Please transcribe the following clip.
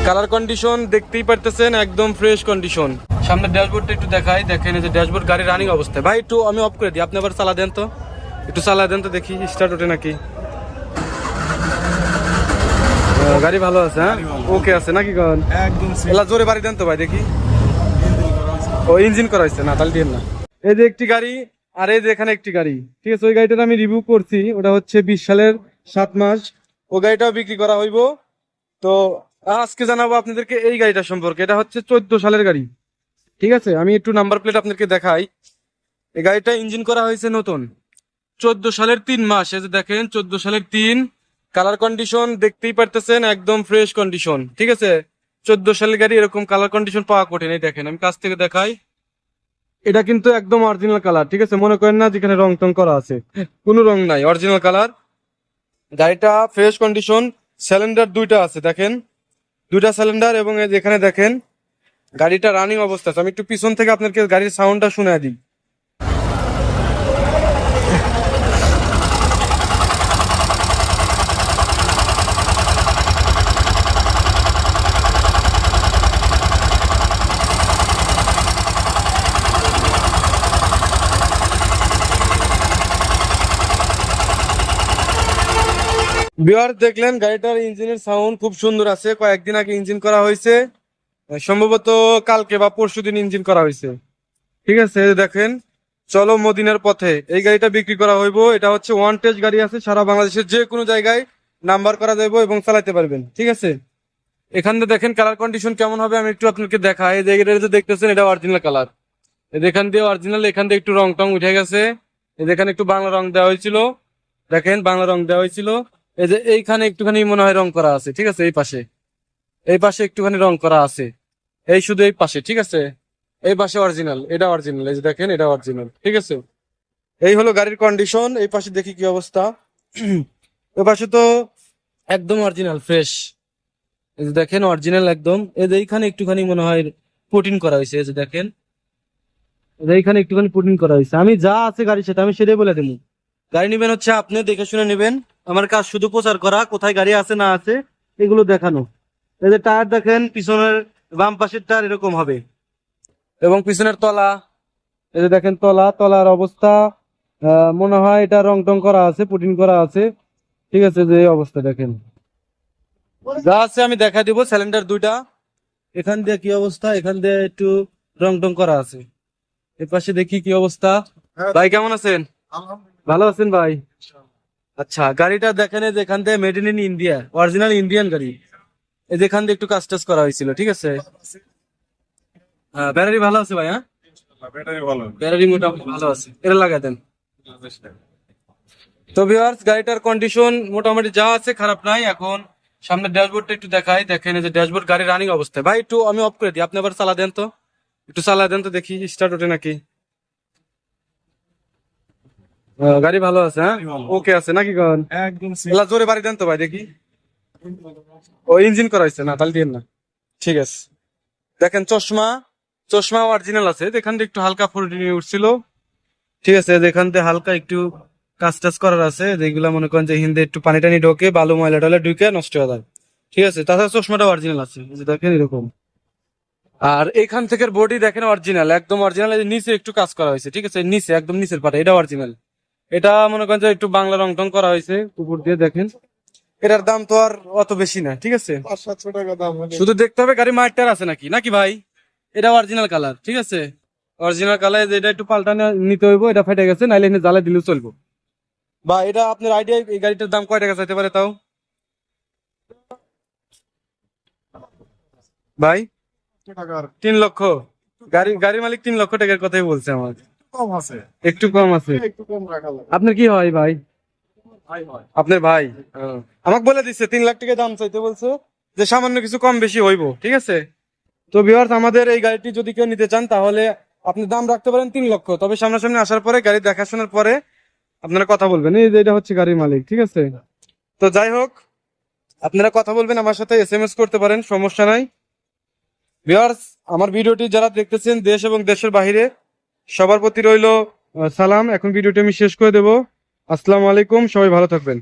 Colour condition দেখতেই পারতেছেন, একদম ফ্রেশ কন্ডিশন। সামনে ড্যাশবোর্ডটা একটু দেখাই, দেখেন এই যে ড্যাশবোর্ড গাড়ি রানিং অবস্থায়। ভাই একটু আমি অফ করে দিই, আপনি আবার চালা দেন তো, একটু চালা দেন তো দেখি স্টার্ট ওঠে নাকি। গাড়ি ভালো আছে, হ্যাঁ ওকে আছে নাকি কারণ একদম এলা জোরে বাড়ি দেন তো ভাই দেখি। ও ইঞ্জিন করা হয়েছে না, তাহলে দিন না। এই যে একটি গাড়ি আর এই যে এখানে একটি গাড়ি, ঠিক আছে। ওই গাড়িটা আমি রিভিউ করছি, ওটা হচ্ছে 20 সালের 7 মাস। ও গাড়িটাও বিক্রি করা হইব। তো আজকে জানাবো আপনাদেরকে এই গাড়িটা সম্পর্কে। এটা হচ্ছে 14 সালের গাড়ি, ঠিক আছে। আমি একটু নাম্বার প্লেট আপনাদেরকে দেখাই। এই গাড়িটা ইঞ্জিন করা হয়েছে নতুন 14 সালের 3 মাস। এই যে দেখেন 14 সালের 3। কালার কন্ডিশন দেখতেই পারতেছেন, একদম ফ্রেশ কন্ডিশন, ঠিক আছে। 14 সালের গাড়ি এরকম কালার কন্ডিশন পাওয়া কঠিন। এই দেখেন আমি কাছ থেকে দেখাই, এটা কিন্তু একদম অরিজিনাল কালার, ঠিক আছে। মনে করেন না যেখানে রং টং করা আছে, কোনো রং নাই, অরিজিনাল কালার। গাড়িটা ফ্রেশ কন্ডিশন। সিলিন্ডার দুইটা আছে দেখেন, দুইটা সিলিন্ডার। এবং এখানে দেখেন গাড়িটা রানিং অবস্থা আছে। আমি একটু পিছন থেকে আপনাকে গাড়ির সাউন্ডটা শুনে দিই। ভিউয়ার দেখলেন গাড়িটার ইঞ্জিনের সাউন্ড খুব সুন্দর আছে। কয়েকদিন আগে ইঞ্জিন করা হয়েছে, সম্ভবত কালকে বা পরশুদিন ইঞ্জিন করা হয়েছে, ঠিক আছে। দেখেন চলো মদিনার পথে এই গাড়িটা বিক্রি করা হইব। এটা হচ্ছে ওয়ান টেস্ট গাড়ি আছে, সারা বাংলাদেশের যে কোনো জায়গায় নাম্বার করা যাইব এবং চালাতে পারবেন, ঠিক আছে। এখানে দেখেন কালার কন্ডিশন কেমন হবে আমি একটু আপনাকে দেখাই। এই যে এটা যে দেখতেছেন এটা অরিজিনাল কালার, এখান দিয়ে অরিজিনাল। এখান দিয়ে একটু রং টং উঠে গেছে, এখানে একটু বাংলা রং দেওয়া হয়েছিল, দেখেন বাংলা রং দেওয়া হয়েছিল। এই যে এইখানে একটুখানি মনে হয় রং করা আছে, ঠিক আছে। এই পাশে একটুখানি রং করা আছে, এই শুধু এই পাশে, ঠিক আছে। এই পাশে অরিজিনাল, এটা অরিজিনাল, এই যে দেখেন এটা অরিজিনাল, ঠিক আছে। এই হলো গাড়ির কন্ডিশন। এই পাশে দেখি কি অবস্থা। ওই পাশে তো একদম অরিজিনাল ফ্রেশ, এই যে দেখেন অরিজিনাল একদম। এই যে এইখানে একটুখানি মনে হয় পুটিং করা হয়েছে, এই যে দেখেন এইখানে একটুখানি পুটিং করা হয়েছে। আমি যা আছে গাড়ির সাথে আমি সেটাই বলে দেবো। গাড়ি নিবেন হচ্ছে আপনি দেখে শুনে নেবেন, আমার কাজ শুধু প্রচার করা, কোথায় গাড়ি আছে না আছে এগুলো দেখানো। এই যে টায়ার দেখেন, পিছনের বাম পাশের টায়ার এরকম হবে এবং পিছনের তলা, এই যে দেখেন তলার অবস্থা মনে হয় এটা রং টং করা আছে, পুটিং করা আছে, ঠিক আছে। যে এই অবস্থা দেখেন যা আছে আমি দেখা দিব। সিলিন্ডার দুইটা, এখান দিয়ে কি অবস্থা, এখান দিয়ে একটু রং টং করা আছে। এর পাশে দেখি কি অবস্থা। ভাই কেমন আছেন? ভালো আছেন ভাই? আচ্ছা গাড়িটা দেখেন, এই যে এখান থেকে made in India, original Indian গাড়ি। এই যে এখান দিয়ে একটু কাজ টাজ করা হয়েছিল, ঠিক আছে। হ্যাঁ ব্যাটারি ভালো আছে ভাই, হ্যাঁ ব্যাটারি মোটামুটি ভালো আছে, এটা লাগাই দেন। তো ভিউয়ার্স গাড়িটার কন্ডিশন মোটামুটি যা আছে খারাপ নাই। এখন সামনে ড্যাশবোর্ডটা একটু দেখাই, দেখেন এই যে ড্যাশবোর্ড গাড়ি রানিং অবস্থায়। ভাই একটু আমি অফ করে দিই, আপনি আবার চালা দেন তো, একটু চালা দেন তো দেখি স্টার্ট ওঠে নাকি। গাড়ি ভালো আছে, হ্যাঁ ওকে আছে নাকি কারণ একদম এলা জোরে বাড়ি দেন তো ভাই দেখি। ও ইঞ্জিন করা হয়েছে না, তাহলে দিন না, ঠিক আছে। দেখেন চশমা অরিজিনাল আছে, এখান থেকে একটু হালকা ফুটি উঠছিল, ঠিক আছে। এখান থেকে হালকা একটু কাজ টাজ করার আছে, যেগুলা মনে করেন যে হিন্দে একটু পানি টানি ঢোকে, বালু ময়লা টয়লা ঢুকে নষ্ট হয়ে যায়, ঠিক আছে। তাছাড়া চশমাটা অরিজিনাল আছে, এই যে দেখেন এরকম। আর এখান থেকে বডি দেখেন অরিজিনাল, একদম অরিজিনাল। নিচে একটু কাজ করা হয়েছে, ঠিক আছে, নিচে একদম নিচের পাটা এটা অরিজিনাল। এটা মনে করেন যে একটু বাংলা রং টং করা হয়েছে উপর দিয়ে, দেখেন। এটার দাম তো আর অত বেশি না, ঠিক আছে। 500-700 টাকা দাম হবে। শুধু দেখতে হবে গাড়ি মাইটার আছে নাকি, নাকি ভাই। এটা অরিজিনাল কালার, ঠিক আছে, অরিজিনাল কালার। এটা একটু পাল্টা নিতে হইব, এটা ফেটে গেছে, নাইলে এনে জ্বালা দিলেও চলবো। বা এটা আপনার আইডিয়া এই গাড়িটার দাম কয় টাকা চাইতে পারে তাও ভাই? 3 লক্ষ? গাড়ি মালিক 3 লক্ষ টাকার কথাই বলছে আমার। কম আছে, একটু কম আছে, একটু কম রাখা যাবে। আপনার কি হয় ভাই? ভাই হয় আপনার ভাই আমাকে বলে দিচ্ছে 3 লাখ টাকা দাম চাইতে বলছে, যে সামান্য কিছু কম বেশি হইব, ঠিক আছে। তো ভিউয়ার্স আমাদের এই গাড়িটি যদি কেউ নিতে চান তাহলে আপনি দাম রাখতে পারেন 3 লক্ষ, তবে সামনাসামনি আসার পরে গাড়ি দেখাশোনার পরে আপনারা কথা বলবেন। এই যে এটা হচ্ছে গাড়ির মালিক, ঠিক আছে। তো যাই হোক আপনারা কথা বলবেন, আমার সাথে SMS করতে পারেন, সমস্যা নাই। ভিউয়ার্স আমার ভিডিওটি যারা দেখতেছেন দেশ এবং দেশের বাইরে, সবার প্রতি রইল সালাম। এখন ভিডিওটি আমি শেষ করে দেব। আসসালামু আলাইকুম, সবাই ভালো থাকবেন।